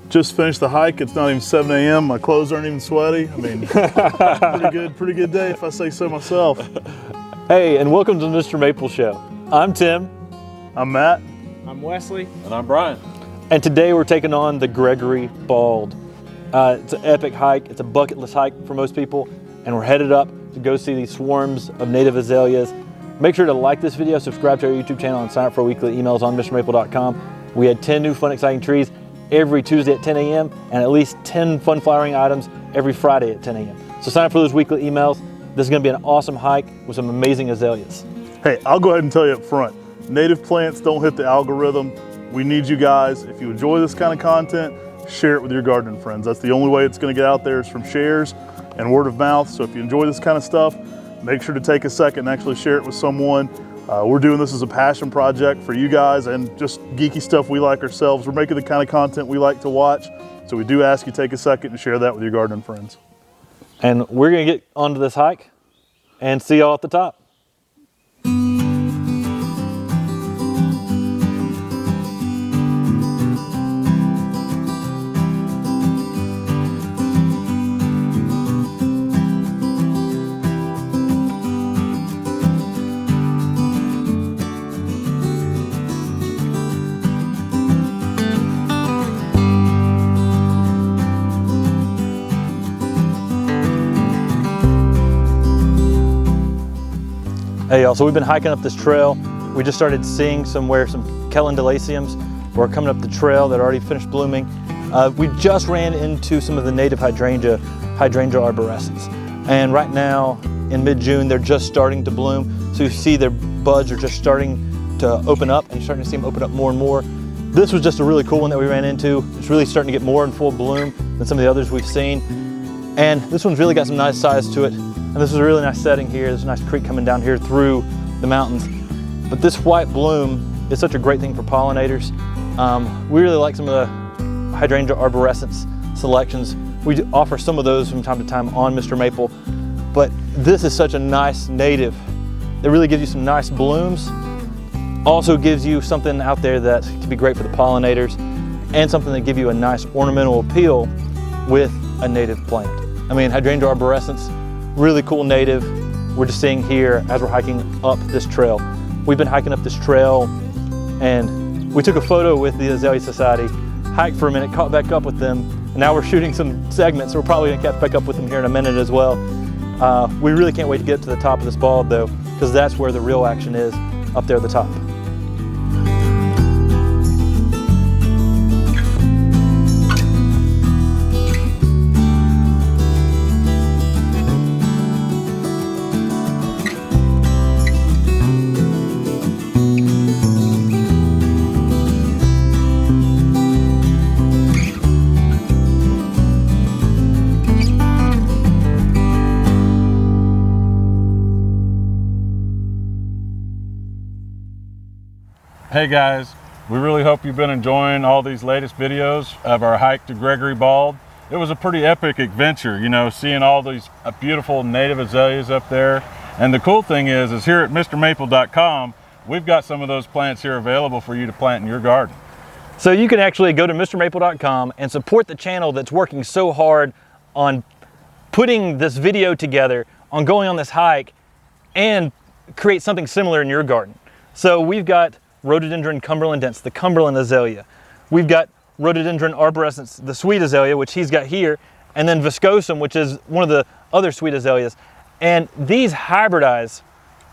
Just finished the hike. It's not even 7 a.m. My clothes aren't even sweaty. I mean, pretty good day if I say so myself. Hey, and welcome to the Mr. Maple Show. I'm Tim. I'm Matt. I'm Wesley. And I'm Brian. And today we're taking on the Gregory Bald. It's an epic hike. It's a bucket list hike for most people. And we're headed up to go see these swarms of native azaleas. Make sure to like this video, subscribe to our YouTube channel, and sign up for weekly emails on MrMaple.com. We had 10 new fun, exciting trees every Tuesday at 10 a.m. and at least 10 fun flowering items every Friday at 10 a.m. So sign up for those weekly emails. This is gonna be an awesome hike with some amazing azaleas. Hey, I'll go ahead and tell you up front, native plants don't hit the algorithm. We need you guys. If you enjoy this kind of content, share it with your gardening friends. That's the only way it's gonna get out there is from shares and word of mouth. So if you enjoy this kind of stuff, make sure to take a second and actually share it with someone. We're doing this as a passion project for you guys and just geeky stuff we like ourselves. We're making the kind of content we like to watch. So we do ask you take a second and share that with your gardening friends. And we're gonna get onto this hike and see y'all at the top. Hey y'all, so we've been hiking up this trail. We just started seeing some calendulaceums were coming up the trail that already finished blooming. We just ran into some of the native hydrangea arborescens. And right now, in mid-June, they're just starting to bloom. So you see their buds are just starting to open up, and you're starting to see them open up more and more. This was just a really cool one that we ran into. It's really starting to get more in full bloom than some of the others we've seen. And this one's really got some nice size to it. And this is a really nice setting here. There's a nice creek coming down here through the mountains. But this white bloom is such a great thing for pollinators. We really like some of the hydrangea arborescens selections. We offer some of those from time to time on Mr. Maple. But this is such a nice native. It really gives you some nice blooms. Also gives you something out there that can be great for the pollinators and something that give you a nice ornamental appeal with a native plant. I mean, hydrangea arborescens, really cool native. We're just seeing here as we're hiking up this trail. We've been hiking up this trail and we took a photo with the Azalea Society, hiked for a minute, caught back up with them, and now we're shooting some segments, so we're probably gonna catch back up with them here in a minute as well. We really can't wait to get to the top of this bald though, because that's where the real action is, up there at the top. Hey guys, we really hope you've been enjoying all these latest videos of our hike to Gregory Bald. It was a pretty epic adventure, you know, seeing all these beautiful native azaleas up there. And the cool thing is here at MrMaple.com, we've got some of those plants here available for you to plant in your garden. So you can actually go to MrMaple.com and support the channel that's working so hard on putting this video together, on going on this hike, and create something similar in your garden. So we've got rhododendron cumberlandense, the Cumberland azalea. We've got rhododendron arborescens, the sweet azalea, which he's got here, and then viscosum, which is one of the other sweet azaleas. And these hybridize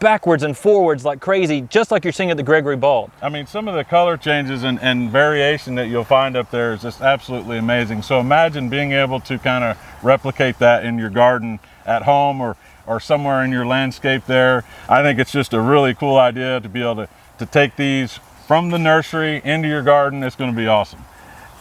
backwards and forwards like crazy, just like you're seeing at the Gregory Bald. I mean, some of the color changes and variation that you'll find up there is just absolutely amazing. So imagine being able to kind of replicate that in your garden at home or somewhere in your landscape there. I think it's just a really cool idea to be able to take these from the nursery into your garden. It's going to be awesome.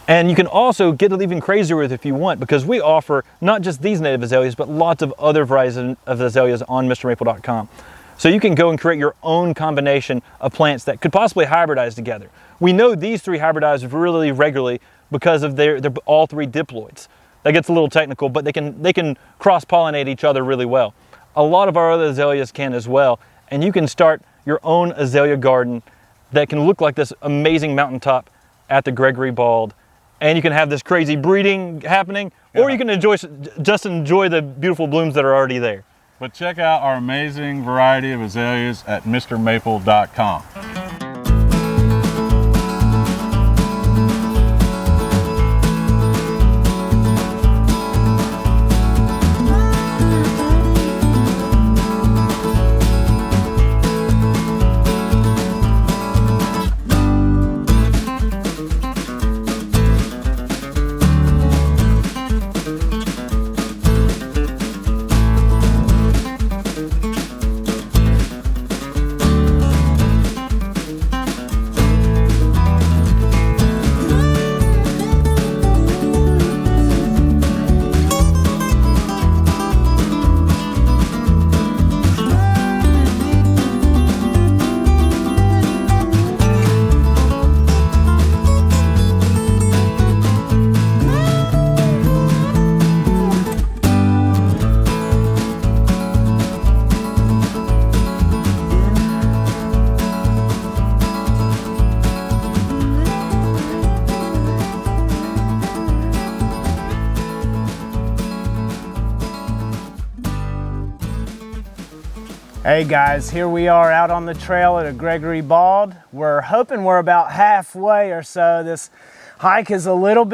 And you can also get it even crazier with if you want, because we offer not just these native azaleas, but lots of other varieties of azaleas on MrMaple.com. So you can go and create your own combination of plants that could possibly hybridize together. We know these three hybridize really regularly because of they're all three diploids. That gets a little technical, but they can cross-pollinate each other really well. A lot of our other azaleas can as well, and you can start your own azalea garden that can look like this amazing mountaintop at the Gregory Bald. And you can have this crazy breeding happening, or you can just enjoy the beautiful blooms that are already there. But check out our amazing variety of azaleas at MrMaple.com. Hey guys, here we are out on the trail at a Gregory Bald. We're hoping we're about halfway or so. This hike is a little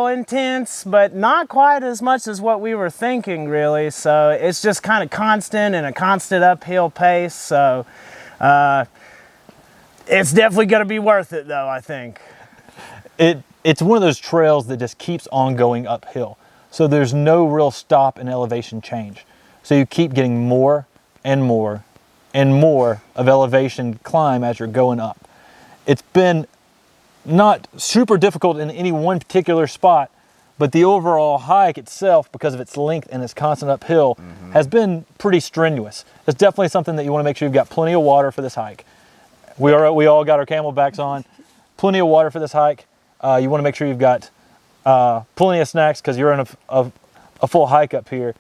intense, but not quite as much as what we were thinking really. So it's just kind of constant and a constant uphill pace. So it's definitely gonna be worth it though, I think. It's one of those trails that just keeps on going uphill. So there's no real stop in elevation change. So you keep getting more and more and more of elevation climb as you're going up. It's been not super difficult in any one particular spot, but the overall hike itself, because of its length and its constant uphill, has been pretty strenuous. It's definitely something that you want to make sure you've got plenty of water for this hike. We all got our camelbacks on. Plenty of water for this hike. You want to make sure you've got plenty of snacks because you're in a full hike up here.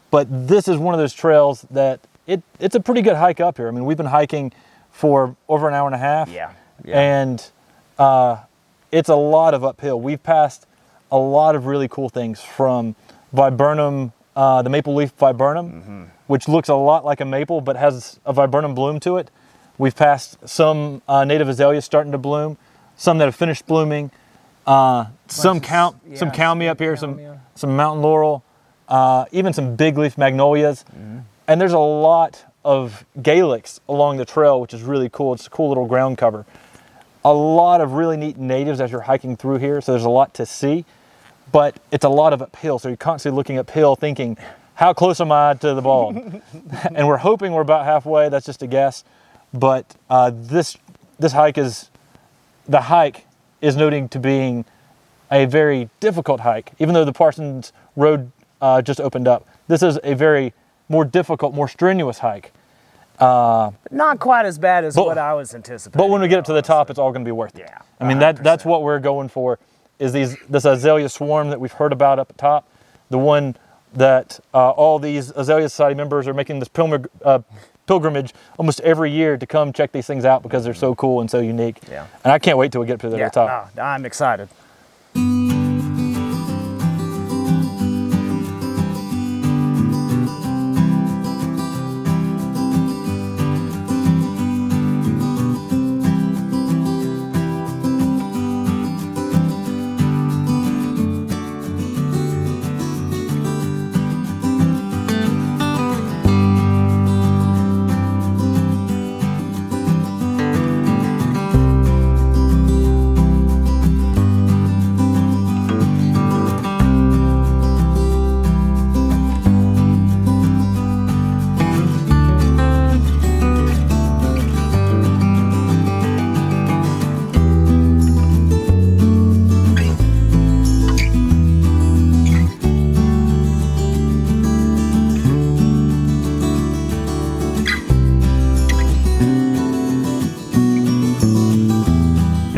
But this is one of those trails that it's a pretty good hike up here. I mean, we've been hiking for over an hour and a half. Yeah. And it's a lot of uphill. We've passed a lot of really cool things, from viburnum, the maple leaf viburnum, which looks a lot like a maple but has a viburnum bloom to it. We've passed some native azaleas starting to bloom, some that have finished blooming, some calmia up here, some mountain laurel, even some big leaf magnolias. And there's a lot of Galix along the trail, which is really cool. It's a cool little ground cover. A lot of really neat natives as you're hiking through here, so there's a lot to see, but it's a lot of uphill, so you're constantly looking uphill thinking, how close am I to the bald? And we're hoping we're about halfway. That's just a guess. But this hike is noting to being a very difficult hike. Even though the Parsons Road just opened up, this is a very more difficult, more strenuous hike. Not quite as bad as what I was anticipating. But when we get up to the top, it's all going to be worth it. Yeah, I mean, that's what we're going for, is this azalea swarm that we've heard about up at top, the one that all these Azalea Society members are making this pilgrimage almost every year to come check these things out because they're so cool and so unique. Yeah. And I can't wait till we get up to the top. No, I'm excited.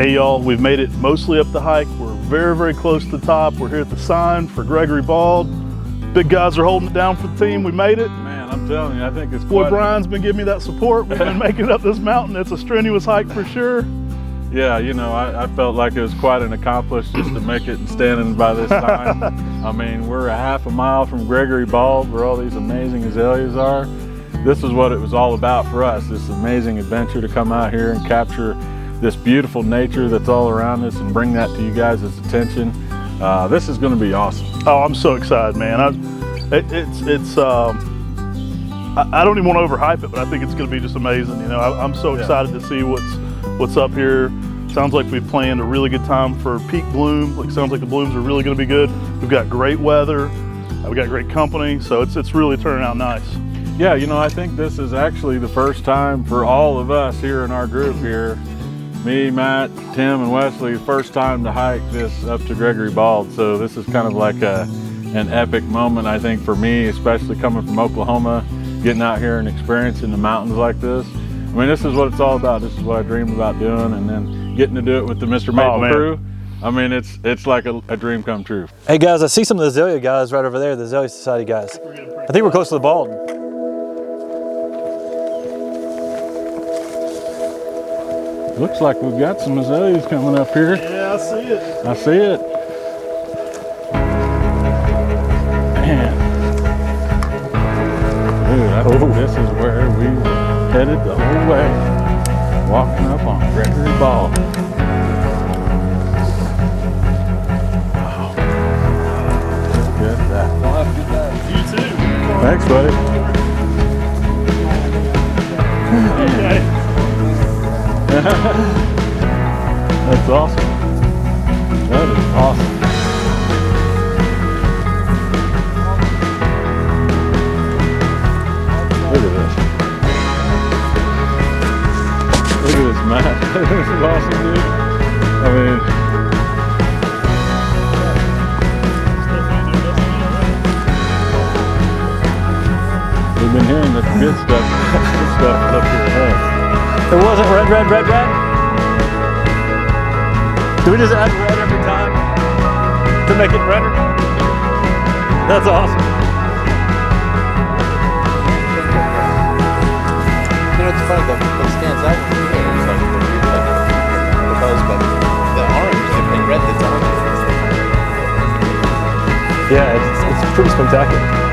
Hey y'all, we've made it mostly up the hike. We're very, very close to the top. We're here at the sign for Gregory Bald. Big guys are holding it down for the team. We made it. Man, I'm telling you, I think it's Boy, Brian's been giving me that support. We've been making it up this mountain. It's a strenuous hike for sure. Yeah, you know, I felt like it was quite an accomplishment just to make it and standing by this sign. I mean, we're a half a mile from Gregory Bald, where all these amazing azaleas are. This is what it was all about for us, this amazing adventure to come out here and capture this beautiful nature that's all around us and bring that to you guys' attention. This is going to be awesome. Oh, I'm so excited, man. I don't even want to overhype it, but I think it's going to be just amazing. You know, I'm so excited to see what's up here. Sounds like we've planned a really good time for peak bloom. Like, sounds like the blooms are really going to be good. We've got great weather. We've got great company, so it's really turning out nice. Yeah, you know, I think this is actually the first time for all of us here in our group here, me, Matt, Tim, and Wesley, first time to hike this up to Gregory Bald. So this is kind of like an epic moment, I think, for me, especially coming from Oklahoma, getting out here and experiencing the mountains like this. I mean, this is what it's all about. This is what I dreamed about doing, and then getting to do it with the Mr. Maple crew. I mean, it's like a dream come true. Hey guys, I see some of the Azalea guys right over there, the Azalea Society guys. I think we're close to the Bald. Looks like we've got some azaleas coming up here. Yeah, I see it. I see it. Man. Dude, I think this is where we headed the whole way. Walking up on Gregory Bald. Wow. Look at that. I'll have a good time. You too. Thanks, buddy. Okay. That's awesome. That is awesome. Look at this. Look at this map. This is awesome, dude. I mean, we've been hearing the good stuff up here. It wasn't red, red, red, red. Do we just add red every time to make it redder? That's awesome. You know, it's funny, what stands out to me is like the buzz, but the orange, the red that's on it. Yeah, it's pretty spectacular.